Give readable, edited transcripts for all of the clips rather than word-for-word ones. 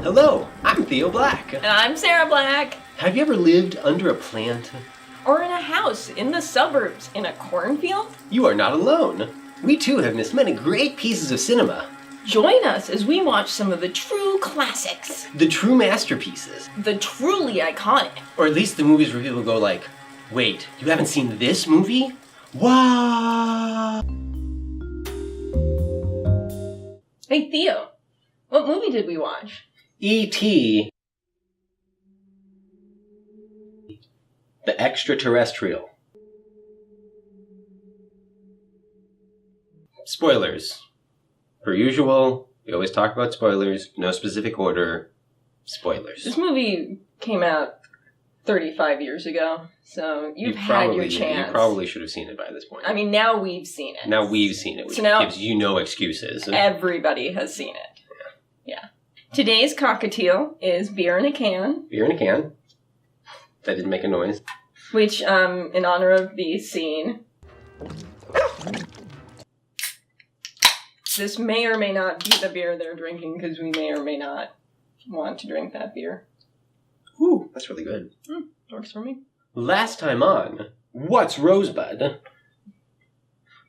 Hello, I'm Theo Black. And I'm Sarah Black. Have you ever lived under a plant? Or in a house in the suburbs in a cornfield? You are not alone. We too have missed many great pieces of cinema. Join us as we watch some of the true classics. The true masterpieces. The truly iconic. Or at least the movies where people go like, wait, you haven't seen this movie? What? Hey Theo, what movie did we watch? E.T. The Extra-Terrestrial. Spoilers. Per usual, we always talk about spoilers, no specific order. Spoilers. This movie came out 35 years ago, so you've had your chance. You probably should have seen it by this point. I mean, now we've seen it. Now we've seen it, which so now gives you no excuses. Everybody has seen it. Yeah. Today's cockatil is beer in a can. Beer in a can. That didn't make a noise. Which, in honor of the scene, this may or may not be the beer they're drinking, because we may or may not want to drink that beer. Ooh, that's really good. Works for me. Last time on What's Rosebud?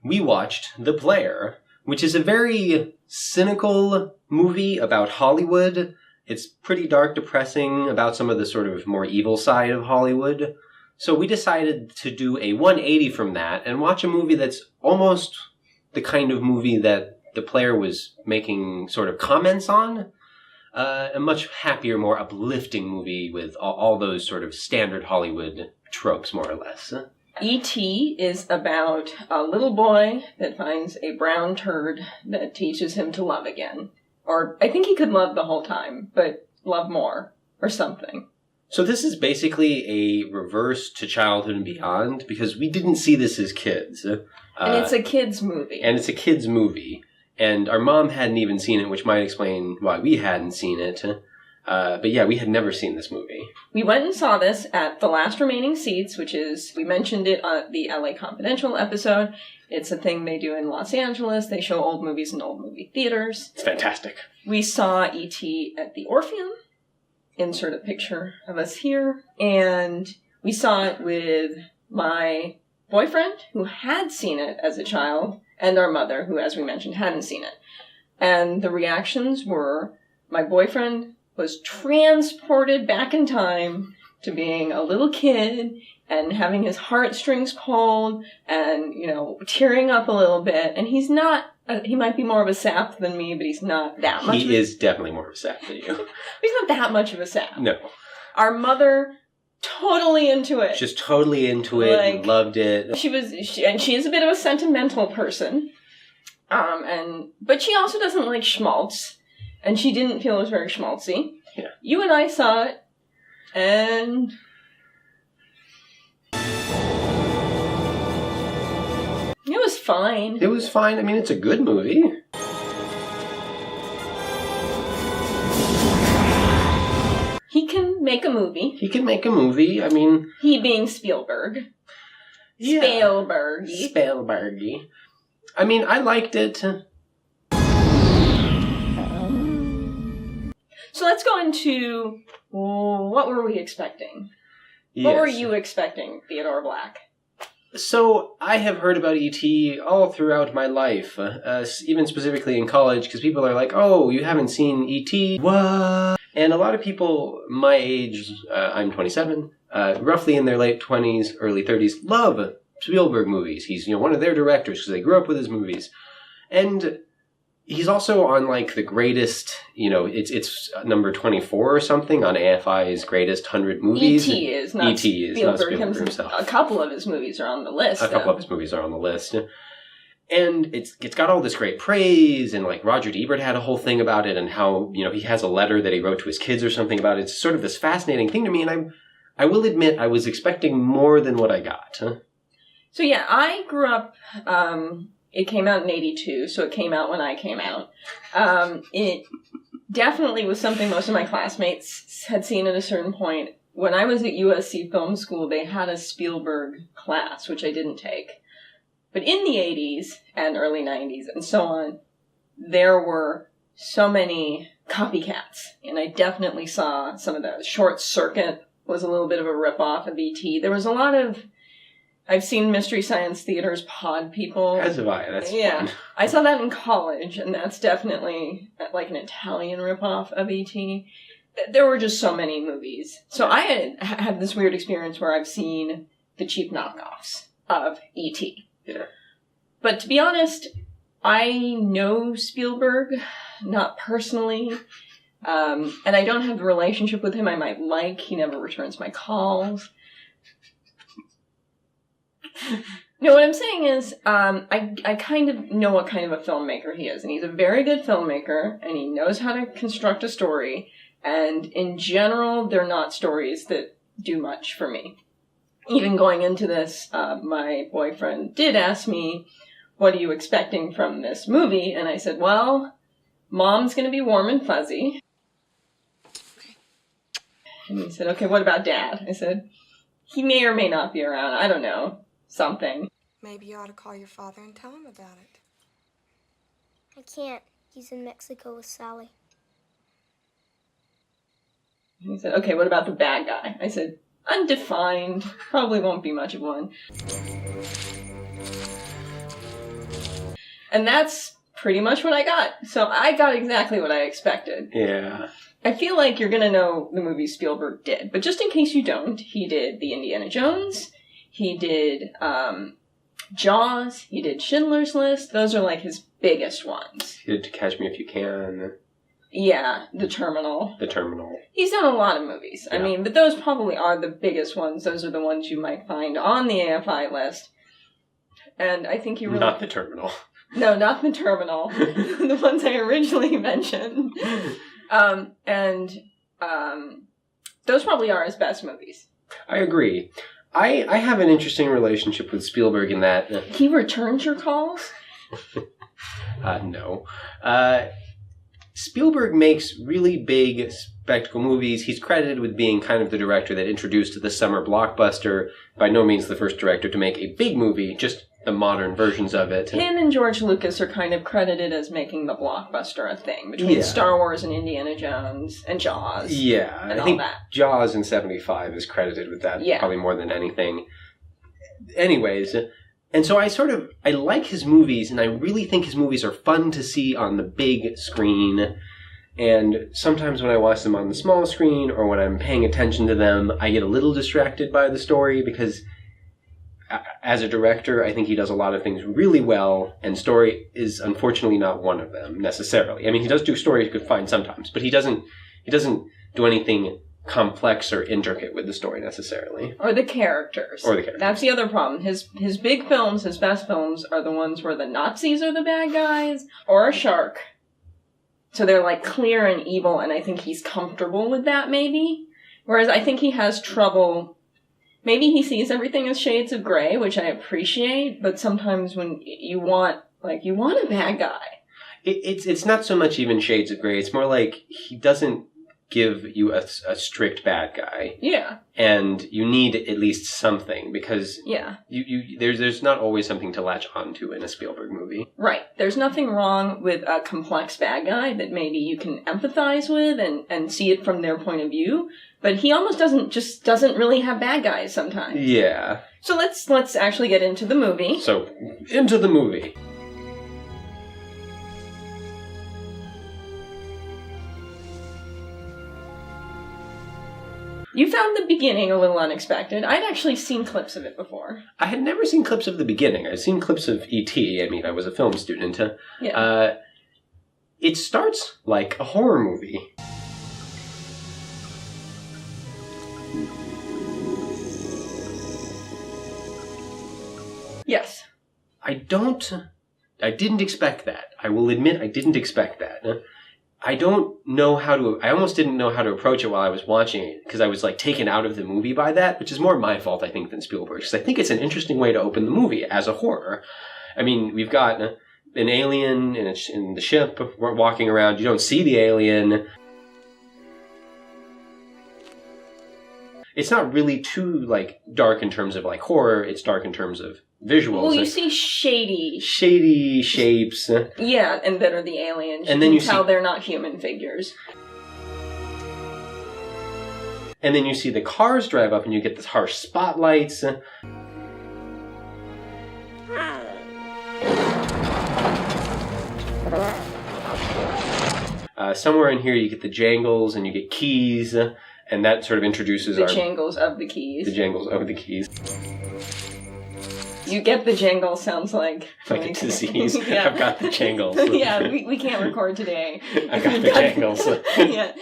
We watched The Player, which is a very cynical movie about Hollywood. It's pretty dark, depressing, about some of the sort of more evil side of Hollywood. So we decided to do a 180 from that and watch a movie that's almost the kind of movie that The Player was making sort of comments on. A much happier, more uplifting movie with all those sort of standard Hollywood tropes, more or less. E.T. is about a little boy that finds a brown turd that teaches him to love again. Or, I think he could love the whole time, but love more, or something. So this is basically a reverse to Childhood and Beyond, because we didn't see this as kids. And it's a kid's movie. And our mom hadn't even seen it, which might explain why we hadn't seen it. But yeah, we had never seen this movie. We went and saw this at The Last Remaining Seats, which is, we mentioned it on the LA Confidential episode. It's a thing they do in Los Angeles. They show old movies in old movie theaters. It's fantastic. We saw E.T. at the Orpheum. Insert a picture of us here. And we saw it with my boyfriend, who had seen it as a child, and our mother, who, as we mentioned, hadn't seen it. And the reactions were, my boyfriend was transported back in time to being a little kid and having his heartstrings pulled and, tearing up a little bit. And he's not, he might be more of a sap than me, but he's not that much. He is definitely more of a sap than you. He's not that much of a sap. No. Our mother, totally into it. Just totally into it, and loved it. She is a bit of a sentimental person. But she also doesn't like schmaltz. And she didn't feel it was very schmaltzy. Yeah. You and I saw it, and it was fine. It was fine. I mean, it's a good movie. He can make a movie. I mean... He being Spielberg. Yeah. Spielbergy. I mean, I liked it. So let's go into what were we expecting? Yes. What were you expecting, Theodore Black? So, I have heard about E.T. all throughout my life, even specifically in college, because people are like, oh, you haven't seen E.T.? What? And a lot of people my age, I'm 27, roughly in their late 20s, early 30s, love Spielberg movies. He's, one of their directors, because they grew up with his movies. And he's also on, the greatest, it's number 24 or something on AFI's greatest 100 movies. E.T. is not Spielberg himself. A couple of his movies are on the list. And it's got all this great praise, and, Roger Ebert had a whole thing about it, and how, he has a letter that he wrote to his kids or something about it. It's sort of this fascinating thing to me, and I will admit I was expecting more than what I got. So yeah, I grew up... It came out in 82, so it came out when I came out. It definitely was something most of my classmates had seen at a certain point. When I was at USC Film School, they had a Spielberg class, which I didn't take. But in the 80s and early 90s and so on, there were so many copycats. And I definitely saw some of the Short Circuit was a little bit of a ripoff of E.T. There was a lot of... I've seen Mystery Science Theater's Pod People. As have I. That's fun. I saw that in college, and that's definitely like an Italian ripoff of E.T. There were just so many movies. So I had this weird experience where I've seen the cheap knockoffs of E.T. Yeah. But to be honest, I know Spielberg, not personally, and I don't have the relationship with him I might like. He never returns my calls. No, what I'm saying is, I kind of know what kind of a filmmaker he is, and he's a very good filmmaker, and he knows how to construct a story, and in general, they're not stories that do much for me. Even going into this, my boyfriend did ask me, what are you expecting from this movie? And I said, well, Mom's gonna be warm and fuzzy. And he said, okay, what about Dad? I said, he may or may not be around, I don't know. Something. Maybe you ought to call your father and tell him about it. I can't. He's in Mexico with Sally. He said, okay, what about the bad guy? I said, undefined. Probably won't be much of one. And that's pretty much what I got. So I got exactly what I expected. Yeah. I feel like you're going to know the movie Spielberg did. But just in case you don't, he did the Indiana Jones. He did Jaws. He did Schindler's List. Those are like his biggest ones. He did To Catch Me If You Can. Yeah, The Terminal. The Terminal. He's done a lot of movies. Yeah. I mean, but those probably are the biggest ones. Those are the ones you might find on the AFI list. And I think he really... Not The Terminal. No, not The Terminal. The ones I originally mentioned. Those probably are his best movies. I agree. I have an interesting relationship with Spielberg in that... He returns your calls? No. Spielberg makes really big spectacle movies. He's credited with being kind of the director that introduced the summer blockbuster. By no means the first director to make a big movie, just the modern versions of it. Him and George Lucas are kind of credited as making the blockbuster a thing between Star Wars and Indiana Jones and Jaws. Yeah, and I think all that. Jaws in 75 is credited with that probably more than anything. Anyways, and so I like his movies, and I really think his movies are fun to see on the big screen. And sometimes when I watch them on the small screen or when I'm paying attention to them, I get a little distracted by the story because as a director, I think he does a lot of things really well, and story is unfortunately not one of them necessarily. I mean, he does do story you could find sometimes, but he doesn't do anything complex or intricate with the story necessarily. Or the characters. That's the other problem. His big films, his best films, are the ones where the Nazis are the bad guys, or a shark. So they're like clear and evil, and I think he's comfortable with that maybe. Whereas I think he has trouble... Maybe he sees everything as shades of gray, which I appreciate, but sometimes when you want a bad guy. It's not so much even shades of gray. It's more like he doesn't give you a strict bad guy. Yeah. And you need at least something because there's not always something to latch onto in a Spielberg movie. Right. There's nothing wrong with a complex bad guy that maybe you can empathize with and see it from their point of view. But he almost doesn't really have bad guys sometimes. Yeah. So let's actually get into the movie. So, into the movie. You found the beginning a little unexpected. I'd actually seen clips of it before. I had never seen clips of the beginning. I'd seen clips of E.T. I mean, I was a film student. Yeah. It starts like a horror movie. Yes. I didn't expect that. I will admit I didn't expect that. I almost didn't know how to approach it while I was watching it, because I was like taken out of the movie by that, which is more my fault, I think, than Spielberg's, because I think it's an interesting way to open the movie as a horror. I mean, we've got an alien in the ship walking around. You don't see the alien. It's not really too, like, dark in terms of, like, horror. It's dark in terms of visuals. Well, you see shady shapes. Yeah, and that are the aliens. And then you tell see they're not human figures. And then you see the cars drive up and you get this harsh spotlights. Somewhere in here you get the jangles and you get keys, and that sort of introduces the jangles of the keys. The jangles of the keys. You get the jangle sounds like a disease. Yeah. I've got the jangles. Yeah, we can't record today. I've got the jangles. Yeah.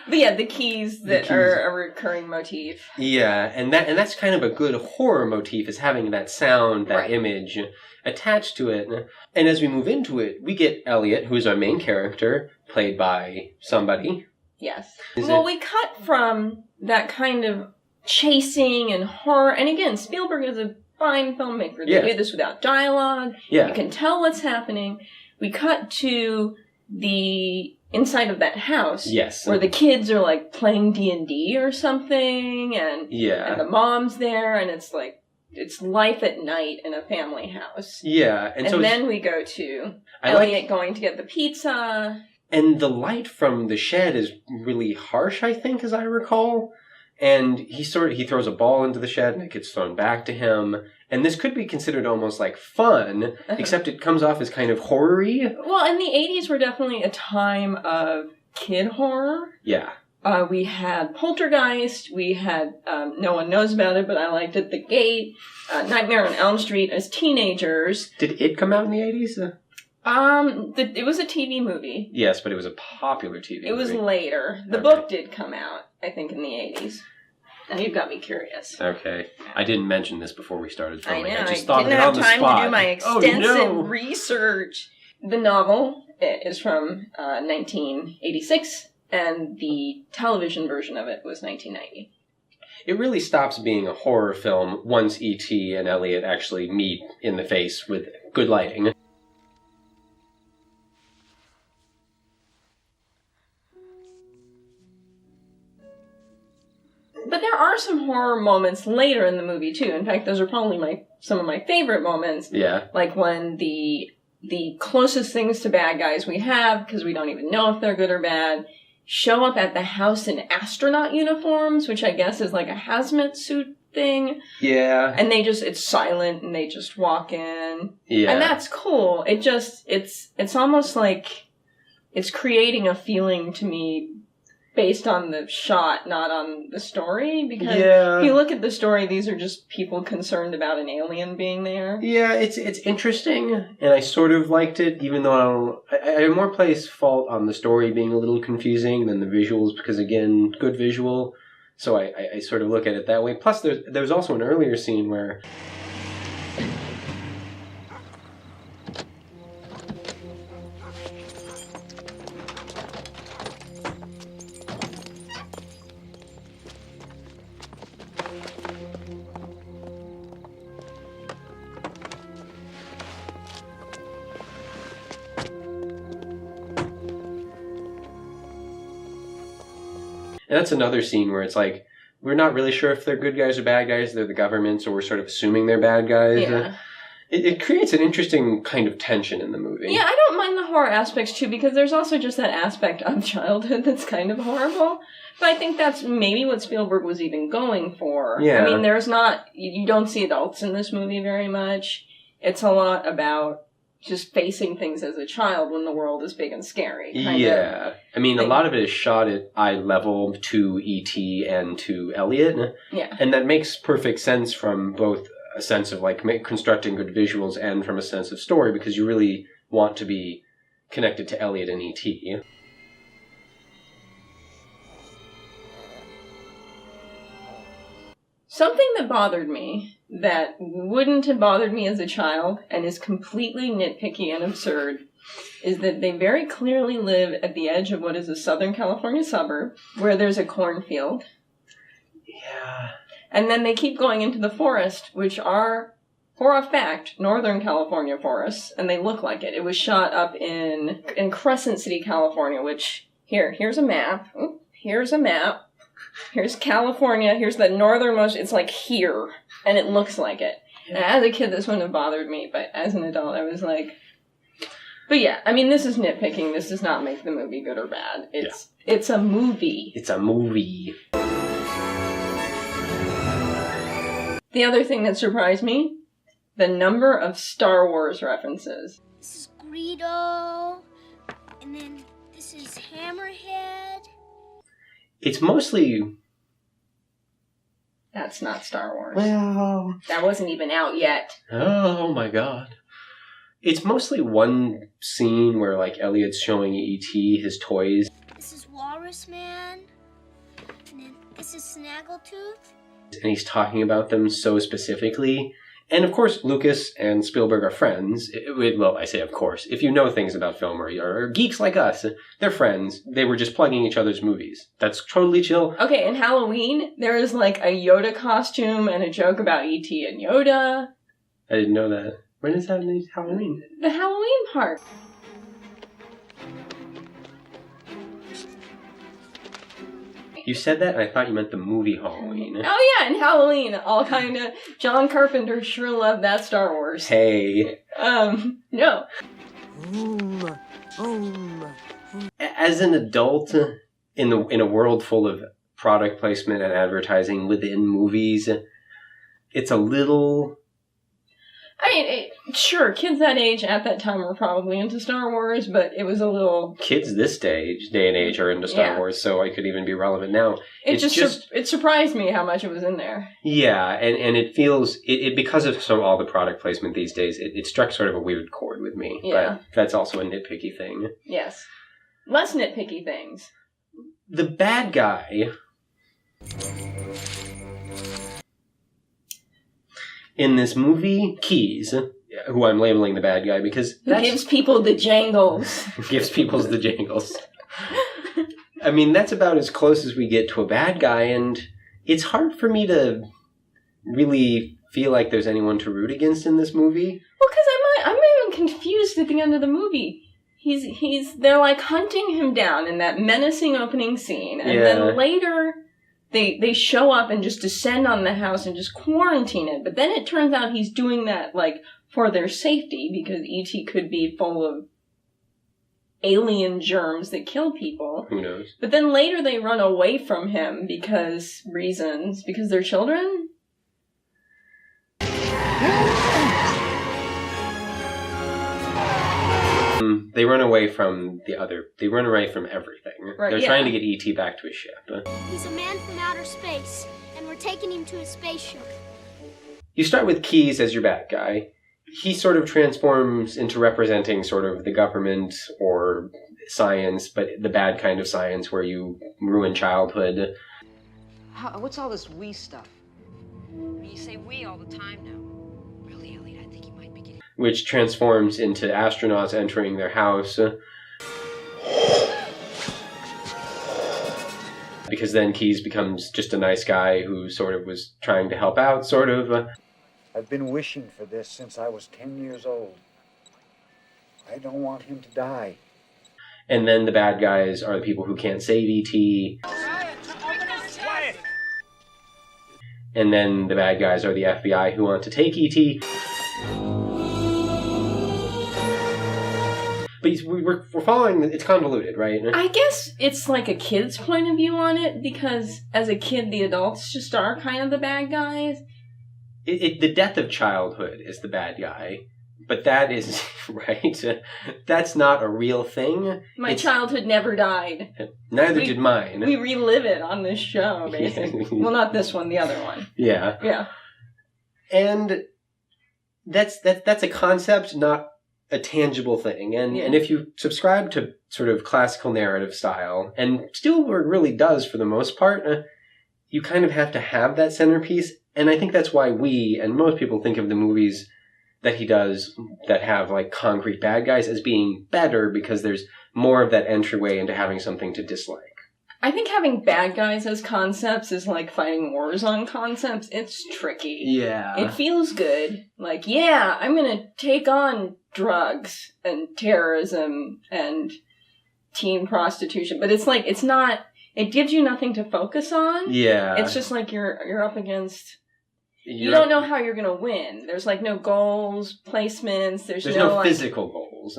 But yeah, the keys are a recurring motif. Yeah, and that's kind of a good horror motif, is having that sound, that image attached to it. And as we move into it, we get Elliot, who is our main character, played by somebody. Yes. We cut from that kind of chasing and horror, and again, Spielberg is a fine filmmaker. They did this without dialogue. Yeah. You can tell what's happening. We cut to the inside of that house. Yes. Where the kids are like playing D&D or something, and the mom's there, and it's like, it's life at night in a family house. Yeah. And then we go to Elliot going to get the pizza. And the light from the shed is really harsh, I think, as I recall. And he throws a ball into the shed and it gets thrown back to him. And this could be considered almost like fun, except it comes off as kind of horror-y. Well, in the 80s were definitely a time of kid horror. Yeah. We had Poltergeist, we had No One Knows About It, but I liked it, The Gate, Nightmare on Elm Street as teenagers. Did it come out in the 80s? It was a TV movie. Yes, but it was a popular TV movie. It was later. The book did come out, I think, in the 80s. Now you've got me curious. Okay. I didn't mention this before we started filming. I know. I just thought didn't of it on have the spot. time to do my extensive research. The novel is from 1986, and the television version of it was 1990. It really stops being a horror film once E.T. and Elliot actually meet in the face with good lighting. But there are some horror moments later in the movie, too. In fact, those are probably some of my favorite moments. Yeah. Like when the closest things to bad guys we have, because we don't even know if they're good or bad, show up at the house in astronaut uniforms, which I guess is like a hazmat suit thing. Yeah. And it's silent and they just walk in. Yeah. And that's cool. It's almost like it's creating a feeling to me based on the shot, not on the story. Because if you look at the story, these are just people concerned about an alien being there. Yeah, it's interesting, and I sort of liked it, even though I more place fault on the story being a little confusing than the visuals, because again, good visual, so I sort of look at it that way. Plus, there's also an earlier scene where and that's another scene where it's like, we're not really sure if they're good guys or bad guys. They're the government, so we're sort of assuming they're bad guys. Yeah. It creates an interesting kind of tension in the movie. Yeah, I don't mind the horror aspects, too, because there's also just that aspect of childhood that's kind of horrible. But I think that's maybe what Spielberg was even going for. Yeah. I mean, you don't see adults in this movie very much. It's a lot about just facing things as a child when the world is big and scary. Yeah. I mean, a lot of it is shot at eye level to E.T. and to Elliot. Yeah. And that makes perfect sense from both a sense of like constructing good visuals and from a sense of story, because you really want to be connected to Elliot and E.T. Something that bothered me, that wouldn't have bothered me as a child, and is completely nitpicky and absurd, is that they very clearly live at the edge of what is a Southern California suburb, where there's a cornfield. Yeah. And then they keep going into the forest, which are, for a fact, Northern California forests, and they look like it. It was shot up in Crescent City, California, which, here's a map. Here's a map. Here's California. Here's the northernmost. It's like here. And it looks like it. As a kid, this wouldn't have bothered me, but as an adult, I was like... But yeah, I mean, this is nitpicking. This does not make the movie good or bad. It's a movie. It's a movie. The other thing that surprised me, the number of Star Wars references. This is Greedo, and then this is Hammerhead. It's mostly... That's not Star Wars. Well... That wasn't even out yet. Oh my god. It's mostly one scene where, like, Elliot's showing E.T. his toys. This is Walrus Man, and then this is Snaggletooth. And he's talking about them so specifically. And of course, Lucas and Spielberg are friends. Well, I say of course. If you know things about film or are geeks like us, they're friends. They were just plugging each other's movies. That's totally chill. Okay, in Halloween, there is like a Yoda costume and a joke about E.T. and Yoda. I didn't know that. When is that in Halloween? The Halloween part. You said that, and I thought you meant the movie Halloween. Oh yeah, in Halloween, all kind of... John Carpenter sure loved that Star Wars. Hey. No. As an adult, in a world full of product placement and advertising within movies, it's a little... I mean, sure, kids that age at that time were probably into Star Wars, but it was a little... Kids this day and age are into Star Wars, so it could even be relevant now. It surprised me how much it was in there. Yeah, and it feels... because of all the product placement these days, it struck sort of a weird chord with me. Yeah. But that's also a nitpicky thing. Yes. Less nitpicky things. The bad guy... in this movie, Keys, who I'm labeling the bad guy because... Who gives people the jangles. Gives people the jangles. I mean, that's about as close as we get to a bad guy, and it's hard for me to really feel like there's anyone to root against in this movie. Well, because I'm even confused at the end of the movie. They're like hunting him down in that menacing opening scene, and then later... They show up and just descend on the house and just quarantine it. But then it turns out he's doing that, like, for their safety, because E.T. could be full of alien germs that kill people. Who knows? But then later they run away from him because they're children? They run away from they run away from everything. Right, They're trying to get E.T. back to his ship. He's a man from outer space, and we're taking him to his spaceship. You start with Keys as your bad guy. He sort of transforms into representing sort of the government or science, but the bad kind of science where you ruin childhood. What's all this we stuff? You say we all the time now. Really, Elliot, I think you might be getting... Which transforms into astronauts entering their house. Because then Keys becomes just a nice guy who sort of was trying to help out, sort of. I've been wishing for this since I was 10 years old. I don't want him to die. And then the bad guys are the people who can't save E.T. And then the bad guys are the FBI who want to take E.T. But we're following, it's convoluted, right? I guess it's like a kid's point of view on it, because as a kid, the adults just are kind of the bad guys. The death of childhood is the bad guy, but that is, right? That's not a real thing. My childhood never died. Neither did mine. We relive it on this show, basically. Well, not this one, the other one. Yeah. Yeah. And that's a concept, not a tangible thing. And if you subscribe to sort of classical narrative style, and Spielberg really does for the most part, you kind of have to have that centerpiece. And I think that's why we, and most people, think of the movies that he does that have like concrete bad guys as being better because there's more of that entryway into having something to dislike. I think having bad guys as concepts is like fighting wars on concepts. It's tricky. Yeah. It feels good. Like, yeah, I'm gonna take on drugs and terrorism and teen prostitution. But it's like, it's not, it gives you nothing to focus on. Yeah. It's just like you're up against you don't know how you're gonna win. There's like no goals, placements. There's no like, physical goals.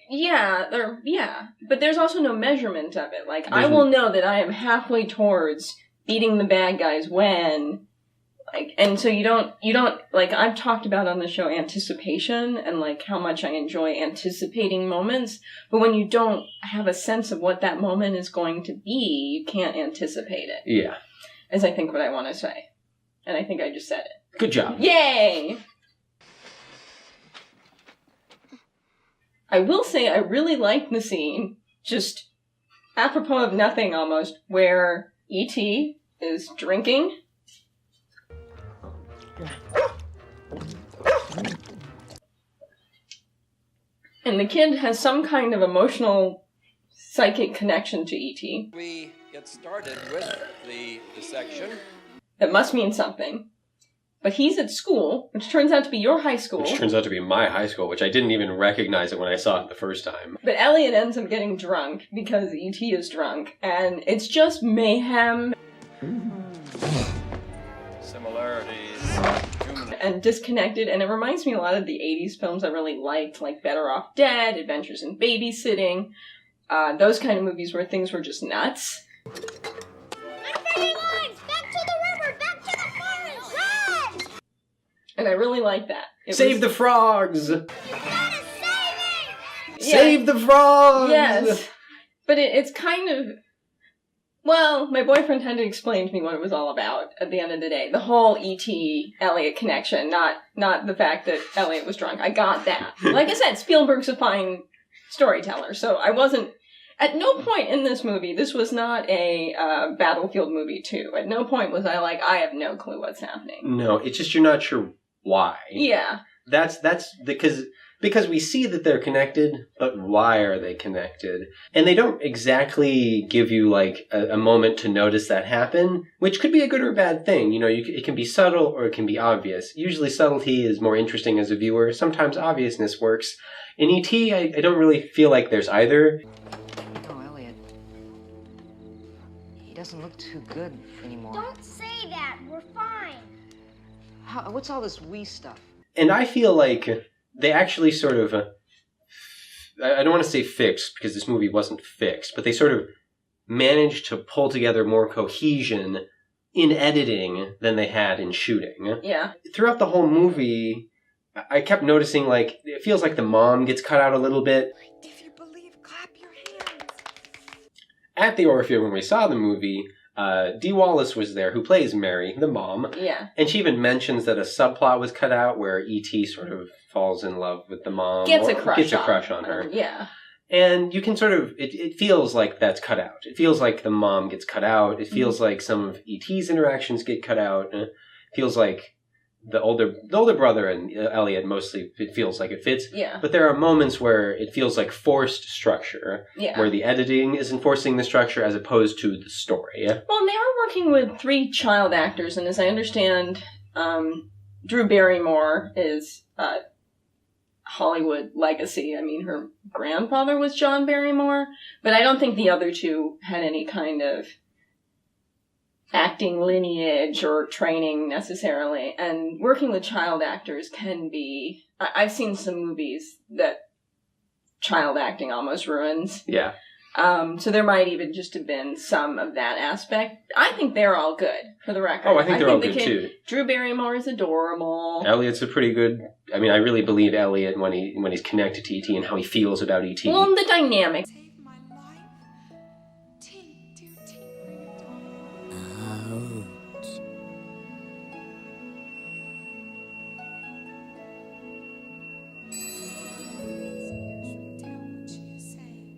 Yeah, but there's also no measurement of it. Like, I will know that I am halfway towards beating the bad guys when, like, and so you don't, like, I've talked about on the show anticipation and, like, how much I enjoy anticipating moments, but when you don't have a sense of what that moment is going to be, you can't anticipate it. Yeah. Is I think what I want to say. And I think I just said it. Good job. Yay! I will say I really liked the scene, just apropos of nothing almost, where E.T. is drinking. And the kid has some kind of emotional, psychic connection to E.T. We get started with the dissection. That must mean something. But he's at school, which turns out to be your high school. Which turns out to be my high school, which I didn't even recognize it when I saw it the first time. But Elliot ends up getting drunk because E.T. is drunk, and it's just mayhem. Similarities. And disconnected, and it reminds me a lot of the 80s films I really liked, like Better Off Dead, Adventures in Babysitting, those kind of movies where things were just nuts. And I really like that. Save the frogs! You gotta save it! Save the frogs! Yes. But it's kind of... Well, my boyfriend had to explain to me what it was all about at the end of the day. The whole E.T. Elliot connection, not the fact that Elliot was drunk. I got that. Like I said, Spielberg's a fine storyteller, so I wasn't... At no point in this movie, this was not a Battlefield movie 2. At no point was I like, I have no clue what's happening. No, it's just you're not sure why. Yeah. That's because we see that they're connected, but why are they connected? And they don't exactly give you like a moment to notice that happen, which could be a good or a bad thing. You know, it can be subtle or it can be obvious. Usually subtlety is more interesting as a viewer. Sometimes obviousness works. In E.T., I don't really feel like there's either. Oh, Elliot. He doesn't look too good anymore. Don't say that. We're fine. What's all this we stuff? And I feel like they actually sort of, I don't want to say fixed, because this movie wasn't fixed, but they sort of managed to pull together more cohesion in editing than they had in shooting. Yeah. Throughout the whole movie, I kept noticing, like, it feels like the mom gets cut out a little bit. If you believe, clap your hands. At the Orpheum, when we saw the movie, Dee Wallace was there, who plays Mary, the mom. Yeah. And she even mentions that a subplot was cut out where E.T. sort of falls in love with the mom. Gets a crush on her. Yeah. And you can sort of, it feels like that's cut out. It feels like the mom gets cut out. It feels like some of E.T.'s interactions get cut out. It feels like the older brother and Elliot, mostly, it feels like it fits. Yeah. But there are moments where it feels like forced structure. Yeah. Where the editing is enforcing the structure as opposed to the story. Well, and they are working with 3 child actors, and as I understand, Drew Barrymore is Hollywood legacy. I mean, her grandfather was John Barrymore, but I don't think the other 2 had any kind of acting lineage or training necessarily. And working with child actors can be... I've seen some movies that child acting almost ruins. Yeah. So there might even just have been some of that aspect. I think they're all good, for the record. Oh, I think they're all good, too. Drew Barrymore is adorable. Elliot's a pretty good... I mean, I really believe Elliot when he's connected to E.T. and how he feels about E.T. Well, and the dynamic. Save my life. Tea, dear tea, bring it down. Tell what she is saying.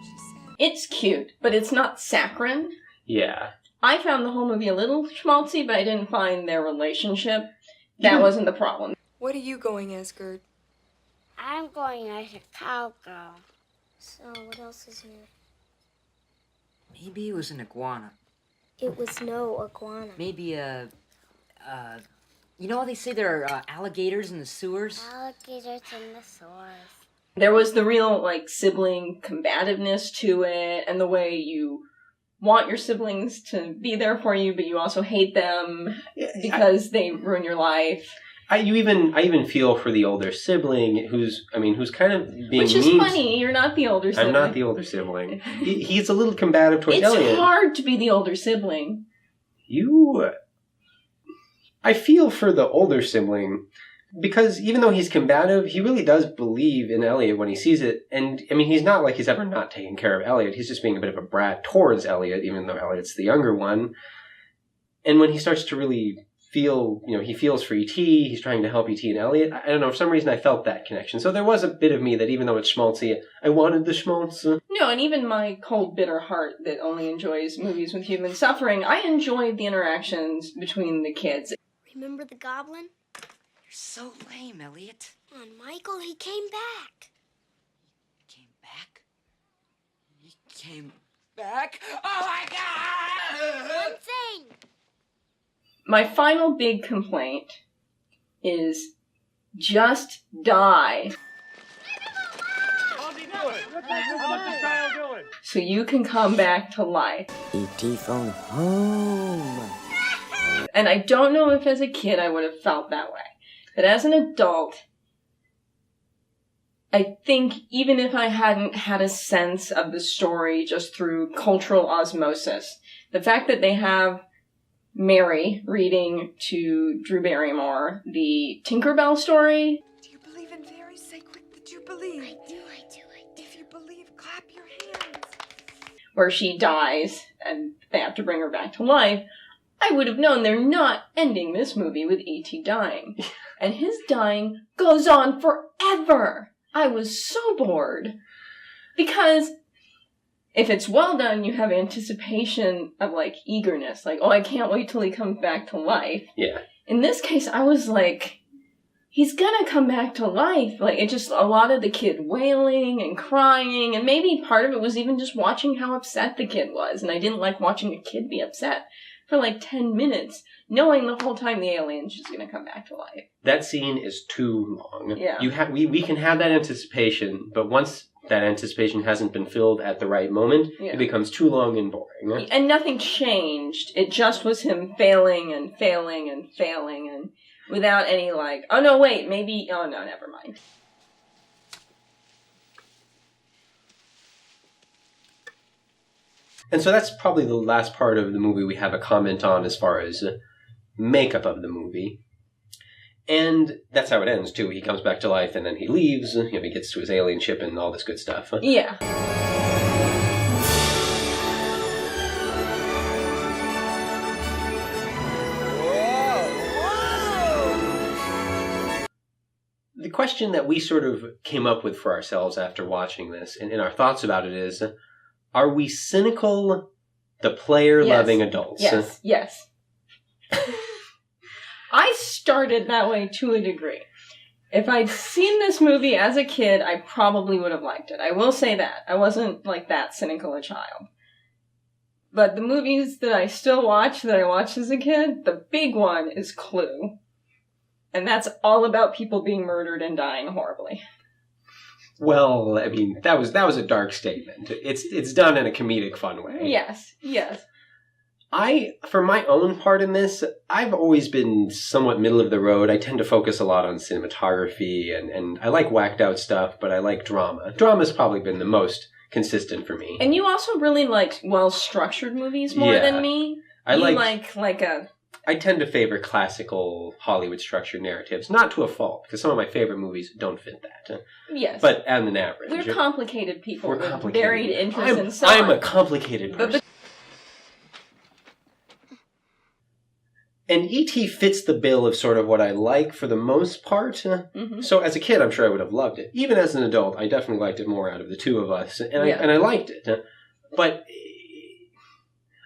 She said, It's cute, but it's not saccharine. Yeah. I found the whole movie a little schmaltzy, but I didn't find their relationship. That wasn't the problem. what are you going as, Gert? I'm going as a cowgirl. So, what else is new? Maybe it was an iguana. It was no iguana. Maybe you know how they say there are alligators in the sewers? Alligators in the sewers. There was the real, like, sibling combativeness to it, and the way you want your siblings to be there for you, but you also hate them because they ruin your life. I even feel for the older sibling who's kind of being Which is mean. funny. You're not the older sibling. I'm not the older sibling. He's a little combative towards It's Elliot. hard to be the older sibling. I feel for the older sibling because even though he's combative, he really does believe in Elliot when he sees it. And, I mean, he's not like he's ever not taking care of Elliot. He's just being a bit of a brat towards Elliot, even though Elliot's the younger one. And when he starts to really feel, he feels for E.T., he's trying to help E.T. and Elliot. I don't know, for some reason I felt that connection. So there was a bit of me that even though it's schmaltzy, I wanted the schmaltz. No, and even my cold, bitter heart that only enjoys movies with human suffering, I enjoyed the interactions between the kids. Remember the goblin? You're so lame, Elliot. Come on, Michael, he came back. Came back? He came back? Oh my God! One thing. My final big complaint is just die. How's he doing? How's the child doing? So you can come back to life. E.T. phone home. And I don't know if as a kid I would have felt that way. But as an adult, I think even if I hadn't had a sense of the story just through cultural osmosis, the fact that they have Mary reading to Drew Barrymore the Tinkerbell story. Do you believe in fairies? Say quick that you believe. I do. If you believe, clap your hands. Where she dies and they have to bring her back to life, I would have known they're not ending this movie with E.T. dying. And his dying goes on forever. I was so bored. Because if it's well done, you have anticipation of, eagerness. Oh, I can't wait till he comes back to life. Yeah. In this case, I was like, he's gonna come back to life. It just, a lot of the kid wailing and crying, and maybe part of it was even just watching how upset the kid was, and I didn't like watching a kid be upset for 10 minutes, knowing the whole time the alien's just gonna come back to life. That scene is too long. Yeah. We can have that anticipation, but once that anticipation hasn't been filled at the right moment, Yeah. it becomes too long and boring. And nothing changed. It just was him failing and failing and failing, and without any oh no, wait, maybe, oh no, never mind. And so that's probably the last part of the movie we have a comment on as far as makeup of the movie. And that's how it ends, too. He comes back to life and then he leaves. He gets to his alien ship and all this good stuff. Yeah. The question that we sort of came up with for ourselves after watching this, and our thoughts about it is, are we cynical, the player-loving adults? Yes. I started that way to a degree. If I'd seen this movie as a kid, I probably would have liked it. I will say that. I wasn't that cynical a child. But the movies that I still watch, that I watched as a kid, the big one is Clue. And that's all about people being murdered and dying horribly. Well, I mean, that was a dark statement. It's done in a comedic, fun way. Yes. For my own part in this, I've always been somewhat middle of the road. I tend to focus a lot on cinematography, and I like whacked out stuff, but I like drama. Drama's probably been the most consistent for me. And you also really like well-structured movies more than me. I tend to favor classical Hollywood structured narratives, not to a fault, because some of my favorite movies don't fit that. Yes. But on an average. We're complicated people with complicated. varied interests and so on. I'm a complicated person. And E.T. fits the bill of sort of what I like for the most part. Mm-hmm. So as a kid, I'm sure I would have loved it. Even as an adult, I definitely liked it more out of the two of us. And I liked it. But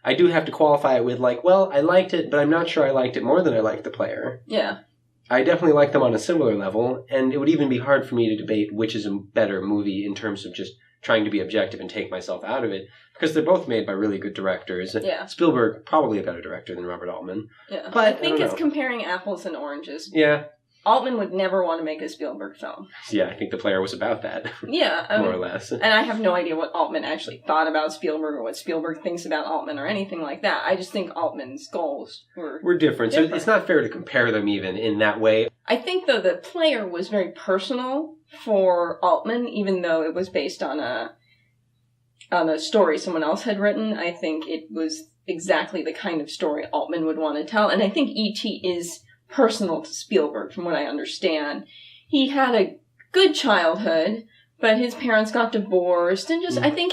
I do have to qualify it with I liked it, but I'm not sure I liked it more than I liked the player. Yeah. I definitely like them on a similar level, and it would even be hard for me to debate which is a better movie in terms of just trying to be objective and take myself out of it, because they're both made by really good directors. Yeah. Spielberg, probably a better director than Robert Altman. Yeah. But I think it's comparing apples and oranges. Yeah. Altman would never want to make a Spielberg film. Yeah, I think The Player was about that. Yeah. More or less. And I have no idea what Altman actually thought about Spielberg or what Spielberg thinks about Altman or anything like that. I just think Altman's goals were different. So it's not fair to compare them even in that way. I think, though, The Player was very personal for Altman, even though it was based on a story someone else had written. I think it was exactly the kind of story Altman would want to tell. And I think E.T. is personal to Spielberg, from what I understand. He had a good childhood, but his parents got divorced, and just, I think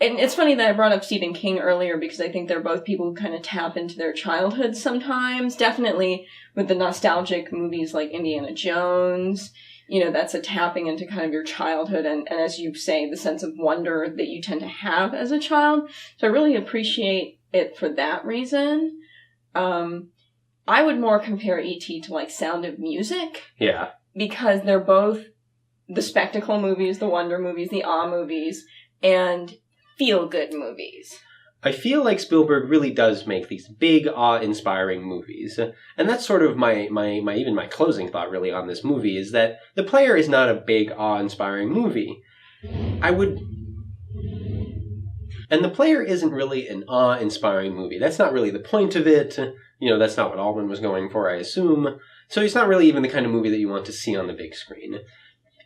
and it's funny that I brought up Stephen King earlier, because I think they're both people who kind of tap into their childhood sometimes, definitely with the nostalgic movies like Indiana Jones. You know, that's a tapping into kind of your childhood, and as you say, the sense of wonder that you tend to have as a child. So I really appreciate it for that reason. I would more compare E.T. to, like, Sound of Music. Yeah. Because they're both the spectacle movies, the wonder movies, the awe movies, and feel-good movies. I feel like Spielberg really does make these big, awe-inspiring movies. And that's sort of my even my closing thought, really, on this movie, is that The Player is not a big, awe-inspiring movie. And The Player isn't really an awe-inspiring movie. That's not really the point of it. You know, that's not what Altman was going for, I assume. So it's not really even the kind of movie that you want to see on the big screen.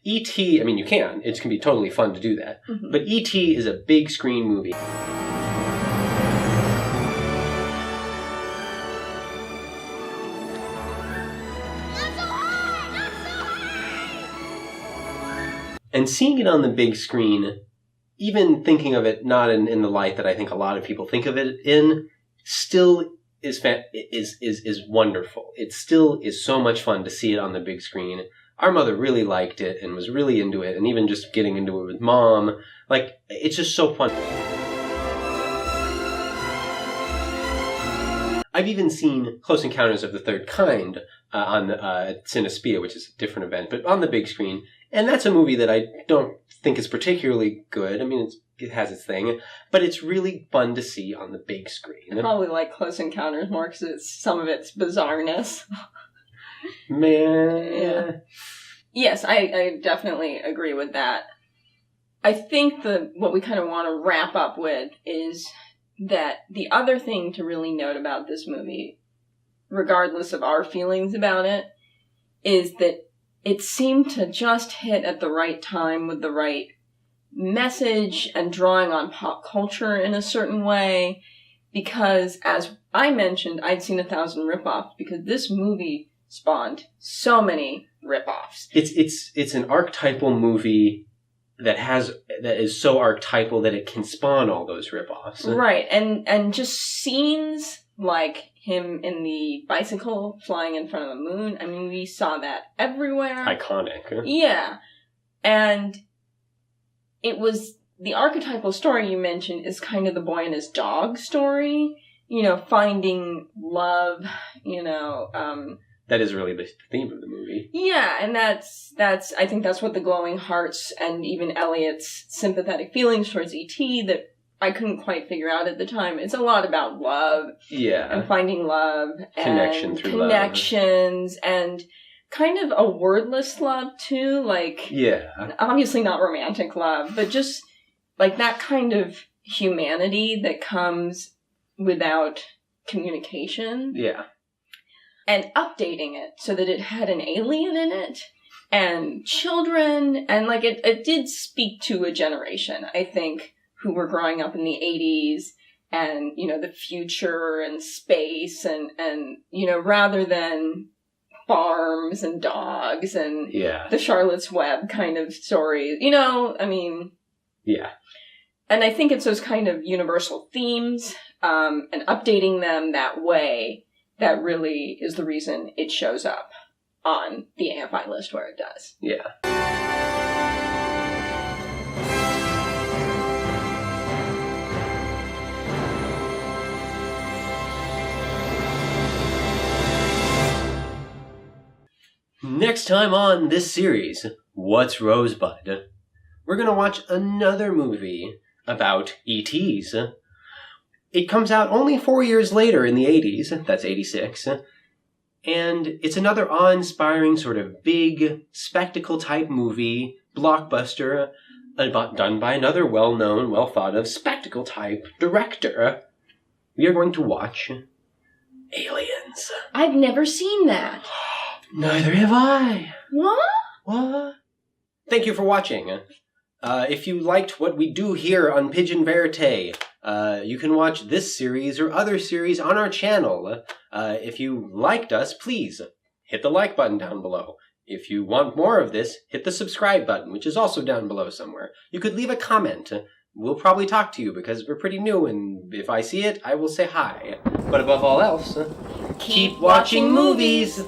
E.T., I mean, you can. It can be totally fun to do that. Mm-hmm. But E.T. is a big screen movie. And seeing it on the big screen, even thinking of it not in the light that I think a lot of people think of it in, still is wonderful. It still is so much fun to see it on the big screen. Our mother really liked it and was really into it, and even just getting into it with Mom, like, it's just so fun. I've even seen Close Encounters of the Third Kind on Cinespia, which is a different event, but on the big screen. And that's a movie that I don't think is particularly good. I mean, it has its thing, but it's really fun to see on the big screen. I probably like Close Encounters more because some of its bizarreness. Man. Yeah. Yes, I definitely agree with that. I think what we kind of want to wrap up with is that the other thing to really note about this movie, regardless of our feelings about it, is that it seemed to just hit at the right time with the right message and drawing on pop culture in a certain way. Because, as I mentioned, I'd seen 1,000 ripoffs because this movie spawned so many ripoffs. It's an archetypal movie that is so archetypal that it can spawn all those ripoffs. Right, and just scenes like him in the bicycle flying in front of the moon. I mean, we saw that everywhere. Iconic. Yeah. And it was the archetypal story you mentioned is kind of the boy and his dog story. You know, finding love, you know, that is really the theme of the movie. Yeah, and that's I think that's what the glowing hearts and even Elliot's sympathetic feelings towards E.T. that I couldn't quite figure out at the time. It's a lot about love. Yeah. And finding love. Connection through connections love. And kind of a wordless love, too. Like, yeah. Obviously not romantic love, but just like that kind of humanity that comes without communication. Yeah. And updating it so that it had an alien in it and children. And like it did speak to a generation, I think, who were growing up in the 80s and, you know, the future and space and you know, rather than farms and dogs and the Charlotte's Web kind of stories, you know, I mean. Yeah. And I think it's those kind of universal themes and updating them that way that really is the reason it shows up on the AFI list where it does. Yeah. Next time on this series, What's Rosebud? We're going to watch another movie about ETs. It comes out only 4 years later in the 80s, that's 86, And it's another awe-inspiring sort of big spectacle-type movie, blockbuster, done by another well-known, well-thought-of spectacle-type director. We are going to watch Aliens. I've never seen that. Neither have I. What? What? Thank you for watching. If you liked what we do here on Pigeon Verite, you can watch this series or other series on our channel. If you liked us, please hit the like button down below. If you want more of this, hit the subscribe button, which is also down below somewhere. You could leave a comment. We'll probably talk to you because we're pretty new, and if I see it, I will say hi. But above all else, keep watching movies!